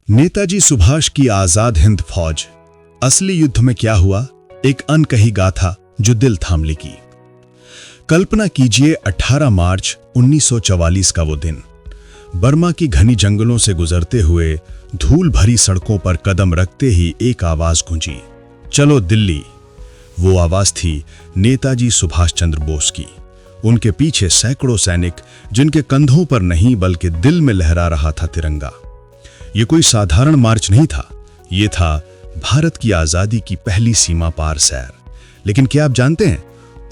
नेताजी सुभाष की आजाद हिंद फौज। असली युद्ध में क्या हुआ, एक अनकही गाथा जो दिल थाम लेगी। कल्पना कीजिए 18 मार्च 1944 का वो दिन। बर्मा की घनी जंगलों से गुजरते हुए धूल भरी सड़कों पर कदम रखते ही एक आवाज गूंजी, चलो दिल्ली। वो आवाज थी नेताजी सुभाष चंद्र बोस की। उनके पीछे सैकड़ों सैनिक, जिनके कंधों पर नहीं बल्कि दिल में लहरा रहा था तिरंगा। ये कोई साधारण मार्च नहीं था, ये था भारत की आजादी की पहली सीमा पार सैर। लेकिन क्या आप जानते हैं,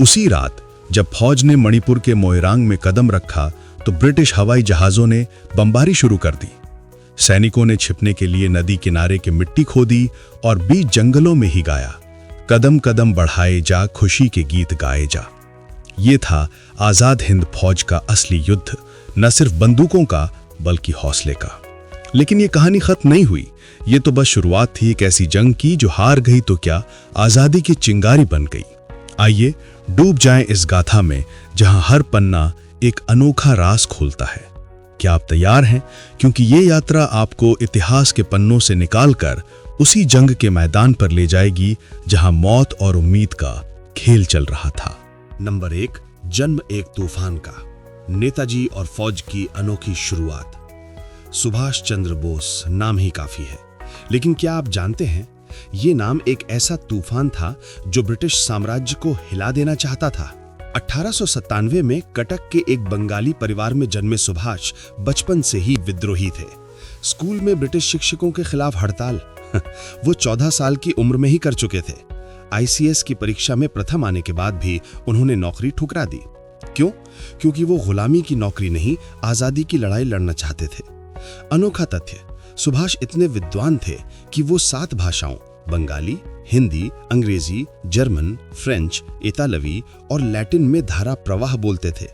उसी रात जब फौज ने मणिपुर के मोइरांग में कदम रखा तो ब्रिटिश हवाई जहाजों ने बमबारी शुरू कर दी। सैनिकों ने छिपने के लिए नदी किनारे की मिट्टी खोदी और बीच जंगलों में ही गाया, कदम कदम बढ़ाए जा, खुशी के गीत गाए जा। ये था आजाद हिंद फौज का असली युद्ध, न सिर्फ बंदूकों का बल्कि हौसले का। लेकिन ये कहानी खत्म नहीं हुई। ये तो बस शुरुआत थी एक ऐसी जंग की जो हार गई तो क्या, आजादी की चिंगारी बन गई। आइए डूब जाएं इस गाथा में, जहां हर पन्ना एक अनोखा राज खोलता है। क्या आप तैयार हैं? क्योंकि ये यात्रा आपको इतिहास के पन्नों से निकालकर उसी जंग के मैदान पर ले जाएगी जहां मौत और उम्मीद का खेल चल रहा था। नंबर 1, जन्म एक तूफान का। नेताजी और फौज की अनोखी शुरुआत। सुभाष चंद्र बोस नाम ही काफी है, लेकिन क्या आप जानते हैं, ये नाम एक ऐसा तूफान था जो ब्रिटिश साम्राज्य को हिला देना चाहता था। 1897 में कटक के एक बंगाली परिवार में जन्मे सुभाष बचपन से ही विद्रोही थे। स्कूल में ब्रिटिश शिक्षकों के खिलाफ हड़ताल वो 14 साल की उम्र में ही कर चुके थे। आईसीएस की परीक्षा में प्रथम आने के बाद भी उन्होंने नौकरी ठुकरा दी। क्यों? क्योंकि वो गुलामी की नौकरी नहीं, आजादी की लड़ाई लड़ना चाहते थे। अनोखा तथ्य, सुभाष इतने विद्वान थे कि वो 7 भाषाओं बंगाली, हिंदी, अंग्रेजी, जर्मन, फ्रेंच, इतालवी और लैटिन में धारा प्रवाह बोलते थे।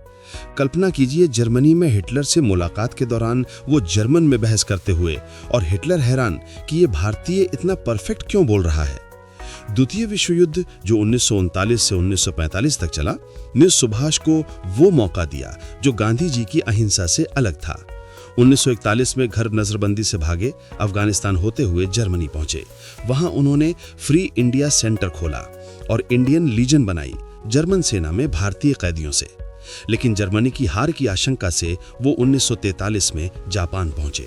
कल्पना कीजिए, जर्मनी में हिटलर से मुलाकात के दौरान वो जर्मन में बहस करते हुए, और हिटलर हैरान कि ये भारतीय इतना परफेक्ट क्यों बोल रहा है। द्वितीय विश्व युद्ध, जो 1939 से 1945 तक चला, ने सुभाष को वो मौका दिया जो गांधी जी की अहिंसा से अलग था। 1941 में घर नजरबंदी से भागे अफगानिस्तान होते हुए जर्मनी पहुंचे। वहां उन्होंने फ्री इंडिया सेंटर खोला और इंडियन लीजन बनाई, जर्मन सेना में भारतीय कैदियों से। लेकिन जर्मनी की हार की आशंका से वो 1943 में जापान पहुंचे।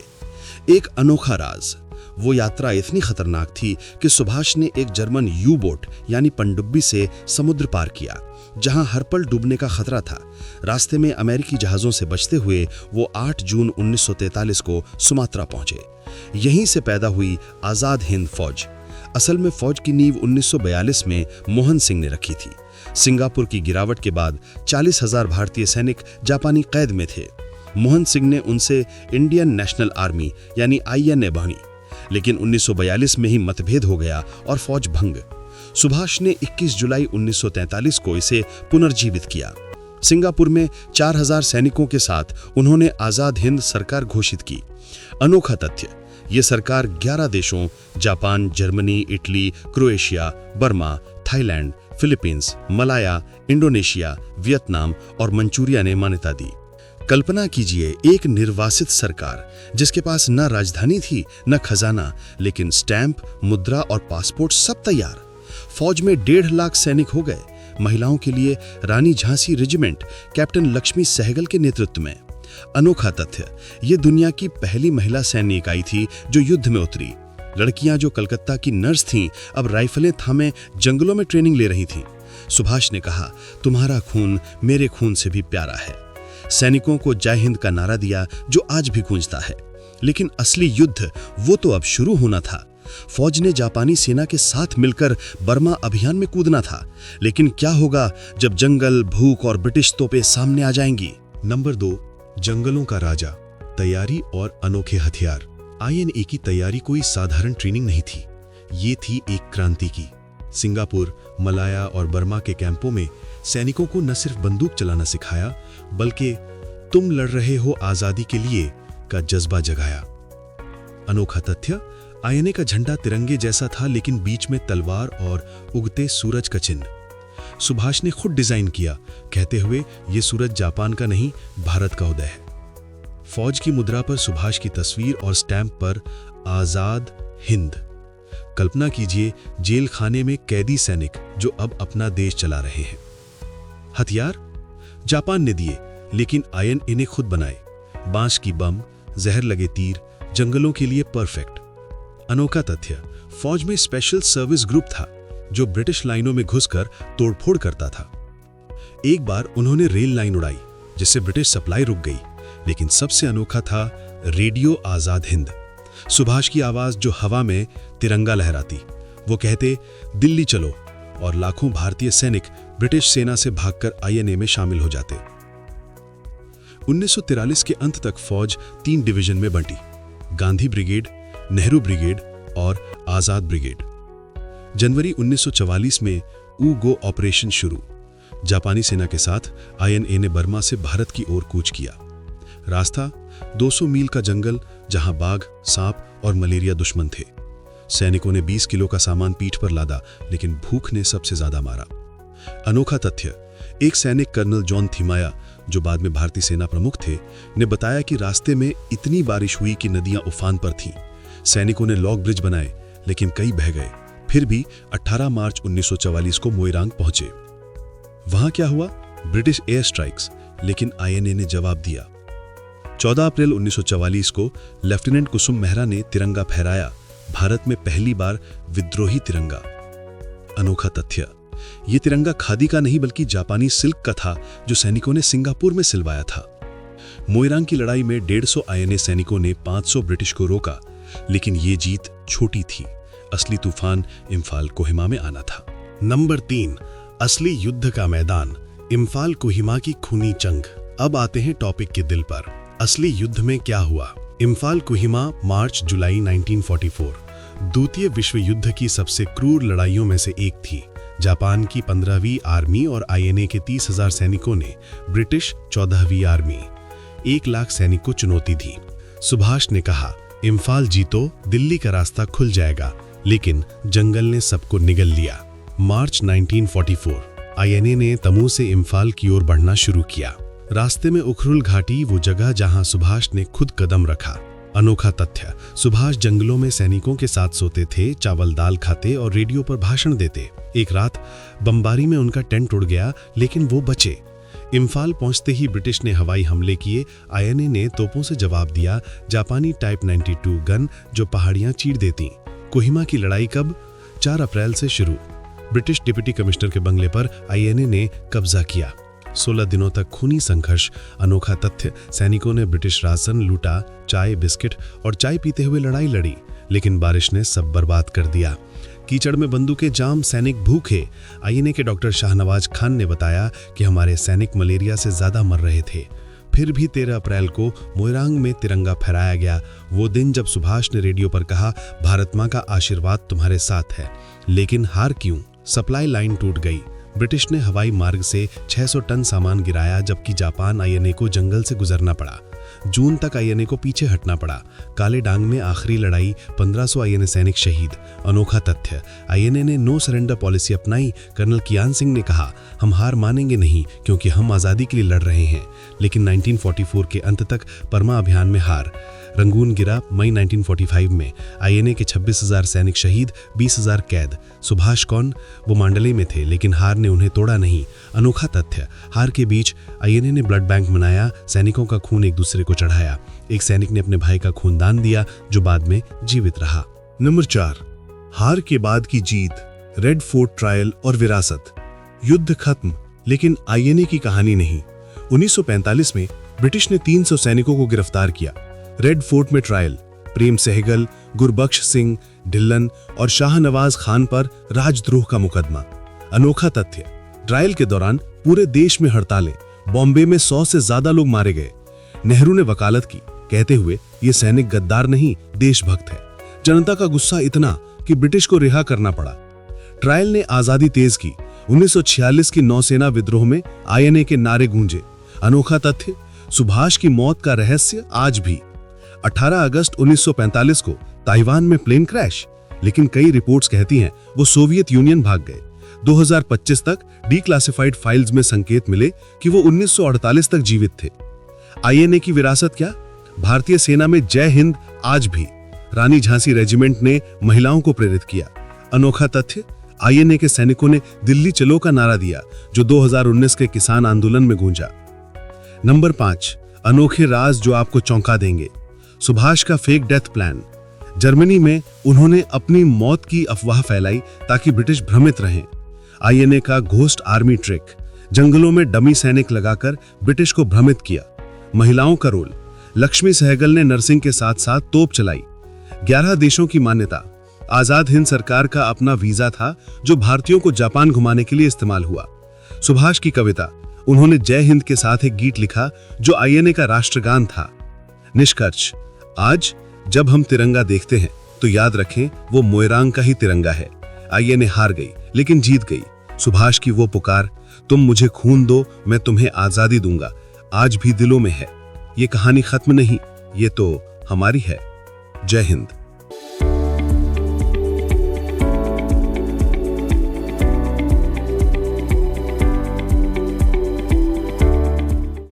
एक अनोखा राज, वो यात्रा इतनी खतरनाक थी कि सुभाष ने एक जर्मन यू बोट यानी पनडुब्बी से समुद्र पार किया, जहां हर पल डूबने का खतरा था। रास्ते में अमेरिकी जहाजों से बचते हुए वो 8 जून 1943 को सुमात्रा पहुंचे। यहीं से पैदा हुई आजाद हिंद फौज। असल में फौज की नींव 1942 में मोहन सिंह ने रखी थी। सिंगापुर की गिरावट के बाद 40,000 भारतीय सैनिक जापानी कैद में थे। मोहन सिंह ने उनसे इंडियन नेशनल आर्मी यानी INA बनी, लेकिन 1942 में ही मतभेद हो गया और फौज भंग। सुभाष ने 21 जुलाई 1943 को इसे पुनर्जीवित किया। सिंगापुर में 4000 सैनिकों के साथ उन्होंने आजाद हिंद सरकार घोषित की। अनोखा तथ्य, ये सरकार 11 देशों Japan, Germany, Italy, Croatia, Burma, Thailand, Philippines, Malaya, Indonesia, Vietnam और मंचूरिया ने मान्यता दी। कल्पना कीजिए, एक निर्वासित सरकार जिसके पास न राजधानी थी न खजाना, लेकिन स्टैंप, मुद्रा और पासपोर्ट सब तैयार। फौज में 1.5 लाख सैनिक हो गए। महिलाओं के लिए रानी झांसी रेजिमेंट कैप्टन लक्ष्मी सहगल के नेतृत्व में। अनोखा तथ्य, ये दुनिया की पहली महिला सैन्य इकाई थी जो युद्ध में उतरी। लड़कियां जो कलकत्ता की नर्स थीं, अब राइफलें थामे जंगलों में ट्रेनिंग ले रही थीं। सुभाष ने कहा, तुम्हारा खून मेरे खून से भी प्यारा है। सैनिकों को जय हिंद का नारा दिया जो आज भी गूंजता है। लेकिन असली युद्ध वो तो अब शुरू होना था। फौज ने जापानी सेना के साथ मिलकर बर्मा अभियान में कूदना था। लेकिन क्या होगा जब जंगल, भूख और ब्रिटिश तोपें सामने आ जाएंगी। नंबर 2, जंगलों का राजा, तैयारी और अनोखे हथियार। INA की तैयारी कोई साधारण ट्रेनिंग नहीं थी, ये थी एक क्रांति की। सिंगापुर, मलाया और बर्मा के कैंपों में सैनिकों को न सिर्फ बंदूक चलाना सिखाया, बल्कि तुम लड़ रहे हो आजादी के लिए का जज्बा जगाया। अनोखा तथ्य, INA का झंडा तिरंगे जैसा था, लेकिन बीच में तलवार और उगते सूरज का चिन्ह। सुभाष ने खुद डिजाइन किया, कहते हुए, ये सूरज जापान का नहीं, भारत का उदय है। फौज की मुद्रा पर सुभाष की तस्वीर और स्टैंप पर आजाद हिंद। कल्पना कीजिए, जेल खाने में कैदी सैनिक जो अब अपना देश चला रहे हैं। हथियार जापान ने दिए, लेकिन आईएनए ने खुद बनाए। बांस की बम, जहर लगे तीर, जंगलों के लिए परफेक्ट। अनोखा तथ्य, फौज में स्पेशल सर्विस ग्रुप था जो ब्रिटिश लाइनों में घुसकर तोड़फोड़ करता था। एक बार उन्होंने रेल लाइन उड़ाई, जिससे ब्रिटिश सप्लाई रुक गई। लेकिन सबसे अनोखा था रेडियो आजाद हिंद। सुभाष की आवाज जो हवा में तिरंगा लहराती। वो कहते, दिल्ली चलो, और लाखों भारतीय सैनिक ब्रिटिश सेना से भागकर आईएनए में शामिल हो जाते। 1943 के अंत तक फौज 3 डिवीजन में बंटी: गांधी ब्रिगेड, नेहरू ब्रिगेड और आजाद ब्रिगेड। जनवरी 1944 में ऊ-गो ऑपरेशन शुरू। जापानी सेना के साथ आईएनए ने बर्मा से भारत की ओर कूच किया। रास्ता 200 मील का जंगल, जहां बाघ, सांप और मलेरिया दुश्मन थे। सैनिकों ने 20 किलो का सामान पीठ पर लादा, लेकिन भूख ने सबसे ज्यादा मारा। अनोखा तथ्य, एक सैनिक कर्नल जॉन थिमाया, जो बाद में भारतीय सेना प्रमुख थे, ने बताया कि रास्ते में इतनी बारिश हुई कि नदियां उफान पर थीं। सैनिकों ने लॉग ब्रिज बनाए, लेकिन कई बह गए। फिर भी 18 मार्च 1944 को मोइरांग पहुंचे। वहां क्या हुआ? ब्रिटिश एयर स्ट्राइक्स, लेकिन आईएनए ने जवाब दिया। 14 अप्रैल 1944 को लेफ्टिनेंट कुसुम मेहरा ने तिरंगा फहराया, भारत में पहली बार विद्रोही तिरंगा। अनोखा तथ्य, यह तिरंगा खादी का नहीं बल्कि जापानी सिल्क का था, जो सैनिकों ने सिंगापुर में सिलवाया था। मोइरांग की लड़ाई में 150 आईएनए सैनिकों ने 500 ब्रिटिश को रोका, लेकिन ये जीत छोटी थी। असली तूफान इम्फाल कोहिमा में आना था। नंबर 3, असली युद्ध का मैदान, इम्फाल कोहिमा की खूनी जंग। अब आते हैं टॉपिक के दिल पर। असली युद्ध में क्या हुआ? इम्फाल कोहिमा, मार्च जुलाई 1944 द्वितीय विश्व युद्ध की सबसे क्रूर लड़ाइयों में से एक थी। जापान की 15वीं आर्मी और आईएनए के 30,000 सैनिकों ने ब्रिटिश 14वीं आर्मी 1 लाख सैनिक को चुनौती दी। सुभाष ने कहा, इम्फाल जीतो, दिल्ली का रास्ता खुल जाएगा, लेकिन जंगल ने सबको निगल लिया। मार्च 1944 आईएनए ने तमू से इम्फाल की ओर बढ़ना शुरू किया। रास्ते में उखरुल घाटी, वो जगह जहां सुभाष ने खुद कदम रखा। अनोखा तथ्य, सुभाष जंगलों में सैनिकों के साथ सोते थे, चावल दाल खाते और रेडियो पर भाषण देते। एक रात बमबारी में उनका टेंट उड़ गया, लेकिन वो बचे। इम्फाल पहुंचते ही ब्रिटिश ने हवाई हमले किए। आईएनए ने तोपों से जवाब दिया, जापानी टाइप 92 गन जो पहाड़ियां चीर देती। कोहिमा की लड़ाई कब? 4 अप्रैल से शुरू। ब्रिटिश डिप्टी कमिश्नर के बंगले पर आईएनए ने कब्जा किया। 16 दिनों तक खूनी संघर्ष। अनोखा तथ्य, सैनिकों ने ब्रिटिश राशन लूटा, चाय, बिस्किट और चाय पीते हुए लड़ाई लड़ी, लेकिन बारिश ने सब बर्बाद कर दिया। कीचड़ में बंदूकें जाम, सैनिक भूखे। आईएनए के डॉक्टर शाहनवाज खान ने बताया कि हमारे सैनिक मलेरिया से ज्यादा मर रहे थे। फिर भी 13 अप्रैल को मोइरांग में तिरंगा फहराया गया। वो दिन जब सुभाष ने रेडियो पर कहा, भारत मां का आशीर्वाद तुम्हारे साथ है। लेकिन हार क्यों? सप्लाई लाइन टूट गई। ब्रिटिश ने हवाई मार्ग से 600 टन सामान गिराया, जबकि जापान आईएनए को जंगल से गुजरना पड़ा। जून तक आईएनए को पीछे हटना पड़ा। काले डांग में आखिरी लड़ाई, 1500 आईएनए सैनिक शहीद। अनोखा तथ्य, आईएनए ने नो सरेंडर पॉलिसी अपनाई। कर्नल कियान सिंह ने कहा, हम हार मानेंगे नहीं, क्योंकि हम आज़ादी के लिए लड़ रहे हैं। लेकिन 1944 के अंत तक परमा अभियान में हार। रंगून गिरा मई 1945 में। आईएनए के 26,000 सैनिक शहीद, 20,000 कैद। सुभाष कौन? वो मांडले में थे, लेकिन हार ने उन्हें तोड़ा नहीं। अनोखा तथ्य, हार के बीच आईएनए ने ब्लड बैंक बनाया, सैनिकों का खून एक दूसरे को चढ़ाया। एक सैनिक ने अपने भाई का खून दान दिया, जो बाद में जीवित रहा। नंबर 4, हार के बाद की जीत, रेड फोर्ट ट्रायल और विरासत। युद्ध खत्म, लेकिन आईएनए की कहानी नहीं। 1945 में ब्रिटिश ने 300 सैनिकों को गिरफ्तार किया। रेड फोर्ट में ट्रायल, प्रेम सहगल, गुरबख्श सिंह, ढिल्लन और शाहनवाज खान पर राजद्रोह का मुकदमा। अनोखा तथ्य, ट्रायल के दौरान पूरे देश में हड़तालें, बॉम्बे में 100 से ज्यादा लोग मारे गए। नेहरू ने वकालत की, कहते हुए ये सैनिक गद्दार नहीं, देशभक्त है। जनता का गुस्सा इतना कि ब्रिटिश को रिहा करना पड़ा। ट्रायल ने आजादी तेज की। 1946 की नौसेना विद्रोह में आईएनए के नारे गूंजे। अनोखा तथ्य, सुभाष की मौत का रहस्य आज भी। 18 अगस्त 1945 को ताइवान में प्लेन क्रैश, लेकिन कई रिपोर्ट्स कहती हैं वो सोवियत यूनियन भाग गए। 2025 तक डिक्लासिफाइड फाइल्स में संकेत मिले कि वो 1948 तक जीवित थे। आईएनए की विरासत क्या? भारतीय सेना में जय हिंद आज भी रानी झांसी रेजिमेंट ने महिलाओं को प्रेरित किया। अनोखा तथ्य, आईएनए के सैनिकों ने दिल्ली चलो का नारा दिया जो 2019 के किसान आंदोलन में गूंजा। नंबर 5, अनोखे राज जो आपको चौंका देंगे। सुभाष का फेक डेथ प्लान। जर्मनी में उन्होंने अपनी मौत की अफवाह फैलाई ताकि ब्रिटिश भ्रमित रहें। आईएनए का घोस्ट आर्मी ट्रिक, जंगलों में डमी सैनिक लगाकर ब्रिटिश को भ्रमित किया। महिलाओं का रोल, लक्ष्मी सहगल ने नर्सिंग के साथ साथ तोप चलाई। 11 देशों की मान्यता। आजाद हिंद सरकार का अपना वीजा था जो भारतीयों को जापान घुमाने के लिए इस्तेमाल हुआ। सुभाष की कविता, उन्होंने जय हिंद के साथ एक गीत लिखा जो आईएनए का राष्ट्रगान था। निष्कर्ष, आज जब हम तिरंगा देखते हैं तो याद रखें वो मोइरांग का ही तिरंगा है। आईएनए हार गई लेकिन जीत गई। सुभाष की वो पुकार, तुम मुझे खून दो मैं तुम्हें आजादी दूंगा, आज भी दिलों में है। ये कहानी खत्म नहीं, ये तो हमारी है। जय हिंद।